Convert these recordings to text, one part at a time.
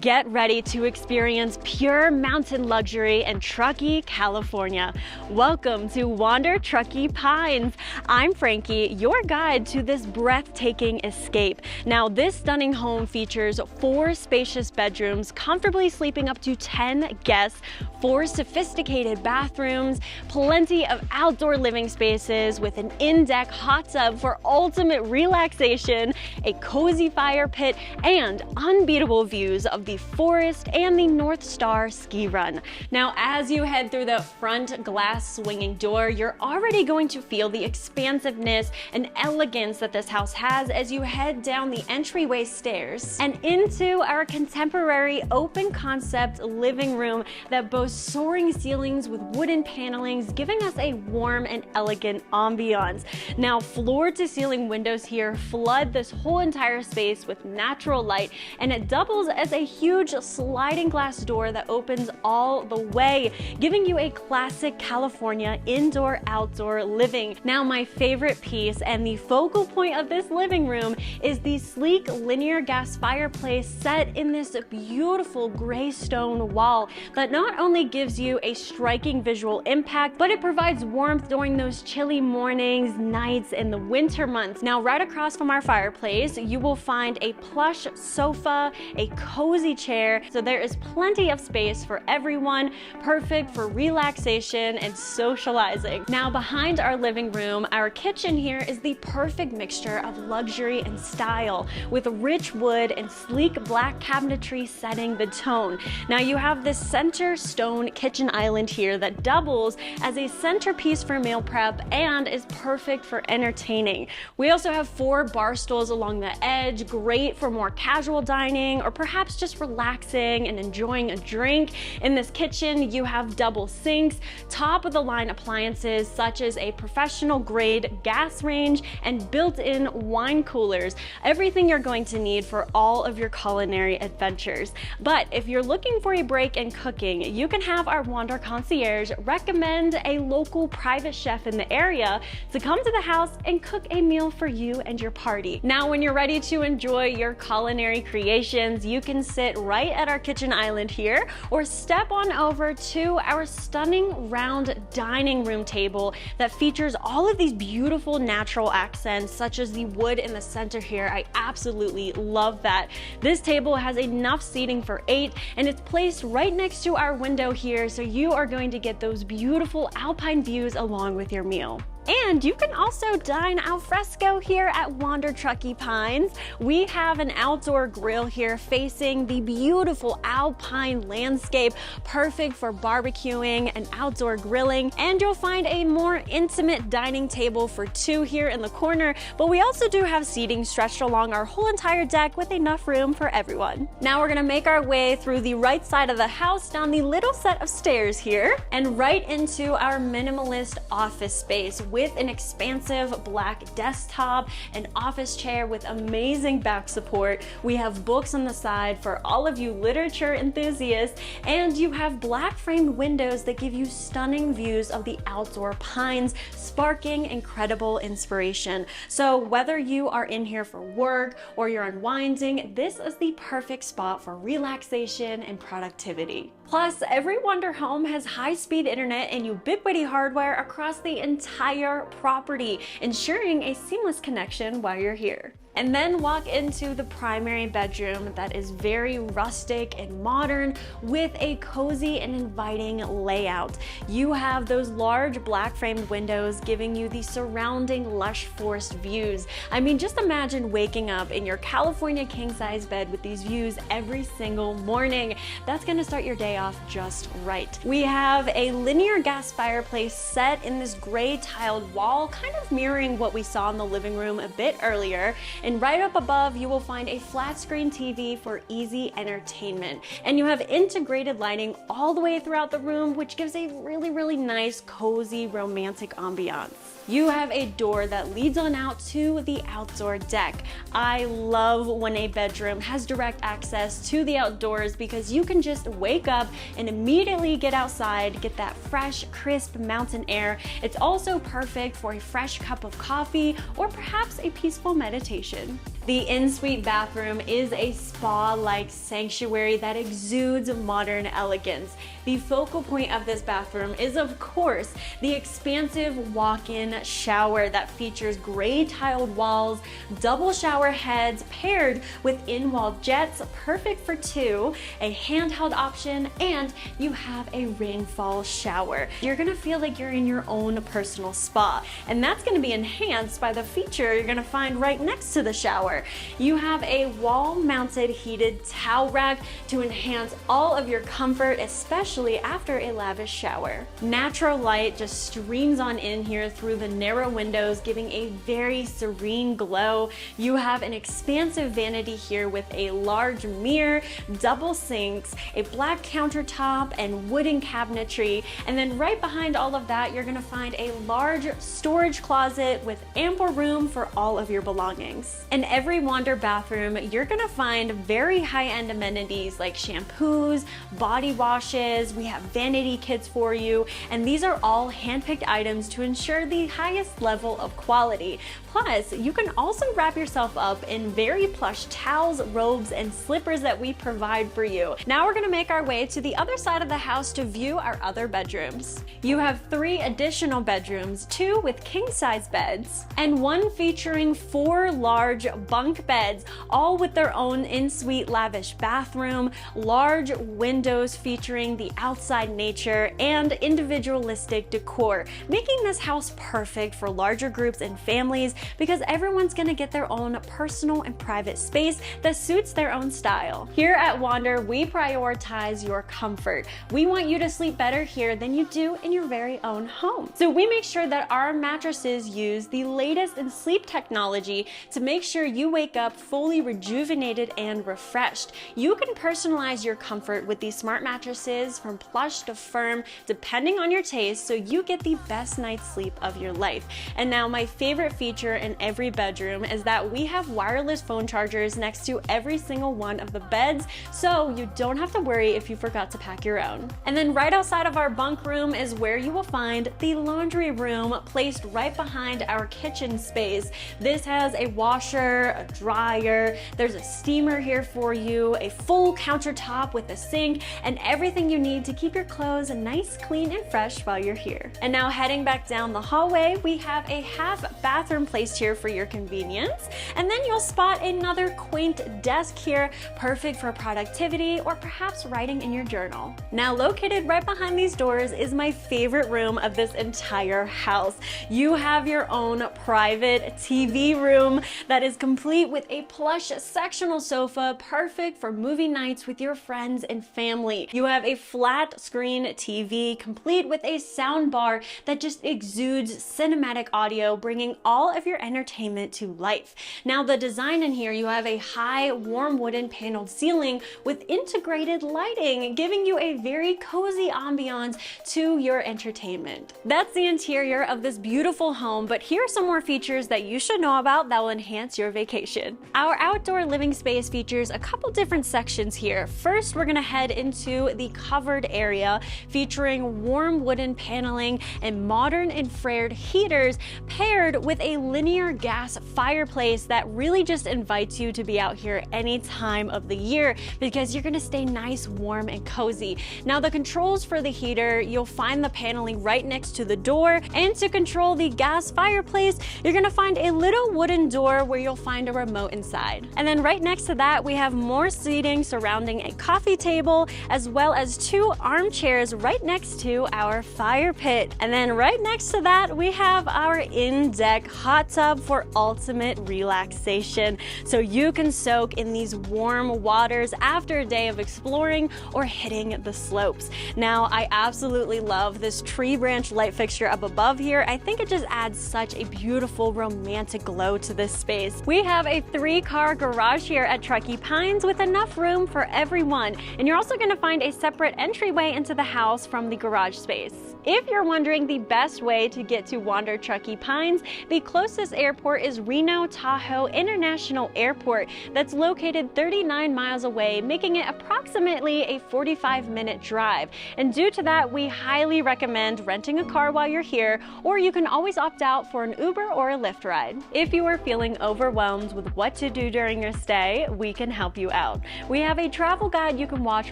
Get ready to experience pure mountain luxury in Truckee, California. Welcome to Wander Truckee Pines. I'm Frankie, your guide to this breathtaking escape. Now, this stunning home features 4 spacious bedrooms, comfortably sleeping up to 10 guests, 4 sophisticated bathrooms, plenty of outdoor living spaces with an in-deck hot tub for ultimate relaxation, a cozy fire pit, and unbeatable views of the forest and the NorthStar ski run. Now, as you head through the front glass swinging door, you're already going to feel the expansiveness and elegance that this house has as you head down the entryway stairs and into our contemporary open concept living room that boasts soaring ceilings with wooden panelings, giving us a warm and elegant ambiance. Now, floor to ceiling windows here flood this whole entire space with natural light, and it doubles as a huge sliding glass door that opens all the way, giving you a classic California indoor-outdoor living. Now, my favorite piece and the focal point of this living room is the sleek linear gas fireplace set in this beautiful gray stone wall that not only gives you a striking visual impact, but it provides warmth during those chilly mornings, nights, in the winter months. Now, right across from our fireplace, you will find a plush sofa, a cozy chair, so there is plenty of space for everyone, perfect for relaxation and socializing. Now, behind our living room, our kitchen here is the perfect mixture of luxury and style, with rich wood and sleek black cabinetry setting the tone. Now, you have this center stone kitchen island here that doubles as a centerpiece for meal prep and is perfect for entertaining. We also have 4 bar stools along the edge, great for more casual dining or perhaps just relaxing and enjoying a drink. In this kitchen, you have double sinks, top of the line appliances such as a professional grade gas range and built-in wine coolers. Everything you're going to need for all of your culinary adventures. But if you're looking for a break in cooking, you can have our Wander Concierge recommend a local private chef in the area to come to the house and cook a meal for you and your party. Now, when you're ready to enjoy your culinary creations, you can sit right at our kitchen island here or step on over to our stunning round dining room table that features all of these beautiful natural accents such as the wood in the center here. I absolutely love that. This table has enough seating for 8 and it's placed right next to our window here, so you are going to get those beautiful alpine views along with your meal. And you can also dine al fresco here at Wander Truckee Pines. We have an outdoor grill here facing the beautiful alpine landscape, perfect for barbecuing and outdoor grilling. And you'll find a more intimate dining table for 2 here in the corner, but we also do have seating stretched along our whole entire deck with enough room for everyone. Now we're gonna make our way through the right side of the house, down the little set of stairs here, and right into our minimalist office space with an expansive black desktop, an office chair with amazing back support. We have books on the side for all of you literature enthusiasts, and you have black framed windows that give you stunning views of the outdoor pines, sparking incredible inspiration. So whether you are in here for work or you're unwinding, this is the perfect spot for relaxation and productivity. Plus, every Wander home has high-speed internet and ubiquity hardware across the entire property, ensuring a seamless connection while you're here. And then walk into the primary bedroom that is very rustic and modern with a cozy and inviting layout. You have those large black framed windows giving you the surrounding lush forest views. I mean, just imagine waking up in your California king-size bed with these views every single morning. That's gonna start your day off just right. We have a linear gas fireplace set in this gray tiled wall, kind of mirroring what we saw in the living room a bit earlier. And right up above, you will find a flat screen TV for easy entertainment. And you have integrated lighting all the way throughout the room, which gives a really nice, cozy, romantic ambiance. You have a door that leads on out to the outdoor deck. I love when a bedroom has direct access to the outdoors because you can just wake up and immediately get outside, get that fresh, crisp mountain air. It's also perfect for a fresh cup of coffee or perhaps a peaceful meditation. The en-suite bathroom is a spa-like sanctuary that exudes modern elegance. The focal point of this bathroom is, of course, the expansive walk-in shower that features gray tiled walls, double shower heads paired with in-wall jets, perfect for two, a handheld option, and you have a rainfall shower. You're gonna feel like you're in your own personal spa, and that's gonna be enhanced by the feature you're gonna find right next to the shower. You have a wall-mounted heated towel rack to enhance all of your comfort, especially after a lavish shower. Natural light just streams on in here through the narrow windows, giving a very serene glow. You have an expansive vanity here with a large mirror, double sinks, a black countertop, and wooden cabinetry. And then right behind all of that, you're gonna find a large storage closet with ample room for all of your belongings. In every Wander bathroom, you're gonna find very high-end amenities like shampoos, body washes. We have vanity kits for you, and these are all hand-picked items to ensure the highest level of quality. Plus, you can also wrap yourself up in very plush towels, robes, and slippers that we provide for you. Now we're gonna make our way to the other side of the house to view our other bedrooms. You have 3 additional bedrooms, 2 with king-size beds, and 1 featuring 4 large bunk beds, all with their own en-suite lavish bathroom, large windows featuring the outside nature, and individualistic decor, making this house perfect for larger groups and families because everyone's gonna get their own personal and private space that suits their own style. Here at Wander, we prioritize your comfort. We want you to sleep better here than you do in your very own home. So we make sure that our mattresses use the latest in sleep technology to make sure you wake up fully rejuvenated and refreshed. You can personalize your comfort with these smart mattresses from plush to firm, depending on your taste, so you get the best night's sleep of your life. And now my favorite feature in every bedroom is that we have wireless phone chargers next to every single one of the beds, so you don't have to worry if you forgot to pack your own. And then right outside of our bunk room is where you will find the laundry room, placed right behind our kitchen space. This has a washer, a dryer, there's a steamer here for you, a full countertop with a sink, and everything you need to keep your clothes nice, clean, and fresh while you're here. And now heading back down the hallway, we have a half bathroom placed here for your convenience. And then you'll spot another quaint desk here, perfect for productivity or perhaps writing in your journal. Now located right behind these doors is my favorite room of this entire house. You have your own private TV room that is complete with a plush sectional sofa, perfect for movie nights with your friends and family. You have a flat screen TV complete with a sound bar that just exudes cinematic audio, bringing all of your entertainment to life. Now the design in here, you have a high warm wooden paneled ceiling with integrated lighting, giving you a very cozy ambiance to your entertainment. That's the interior of this beautiful home, but here are some more features that you should know about that will enhance your vacation. Our outdoor living space features a couple different sections here. First, we're gonna head into the covered area featuring warm wooden paneling and modern infrared heaters paired with a linear gas fireplace that really just invites you to be out here any time of the year because you're gonna stay nice, warm, and cozy. Now the controls for the heater, you'll find the paneling right next to the door, and to control the gas fireplace, you're gonna find a little wooden door where you'll find a remote inside. And then right next to that, we have more seating surrounding a coffee table, as well as 2 armchairs right next to our fire pit. And then right next to that, we have our in-deck hot tub for ultimate relaxation. So you can soak in these warm waters after a day of exploring or hitting the slopes. Now, I absolutely love this tree branch light fixture up above here. I think it just adds such a beautiful romantic glow to this space. We have a 3-car garage here at Truckee Pines with enough room for everyone. And you're also going to find a separate entryway into the house from the garage space. If you're wondering the best way to get to Wander Truckee Pines, the closest airport is Reno Tahoe International Airport that's located 39 miles away, making it approximately a 45-minute drive. And due to that, we highly recommend renting a car while you're here, or you can always opt out for an Uber or a Lyft ride. If you are feeling overwhelmed overwhelmed with what to do during your stay, we can help you out. We have a travel guide you can watch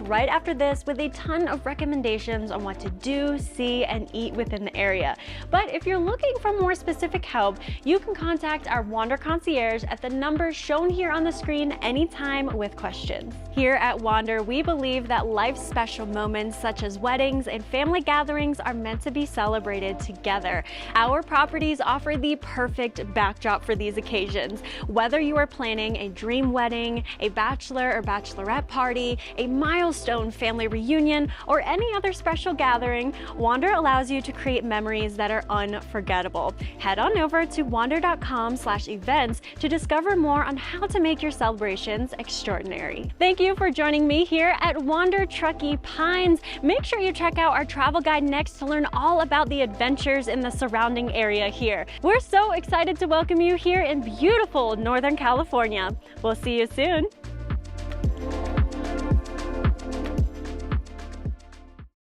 right after this with a ton of recommendations on what to do, see, and eat within the area. But if you're looking for more specific help, you can contact our Wander Concierge at the number shown here on the screen anytime with questions. Here at Wander, we believe that life's special moments such as weddings and family gatherings are meant to be celebrated together. Our properties offer the perfect backdrop for these occasions. Whether you are planning a dream wedding, a bachelor or bachelorette party, a milestone family reunion, or any other special gathering, Wander allows you to create memories that are unforgettable. Head on over to wander.com/events to discover more on how to make your celebrations extraordinary. Thank you for joining me here at Wander Truckee Pines. Make sure you check out our travel guide next to learn all about the adventures in the surrounding area here. We're so excited to welcome you here in beautiful Northern California. We'll see you soon.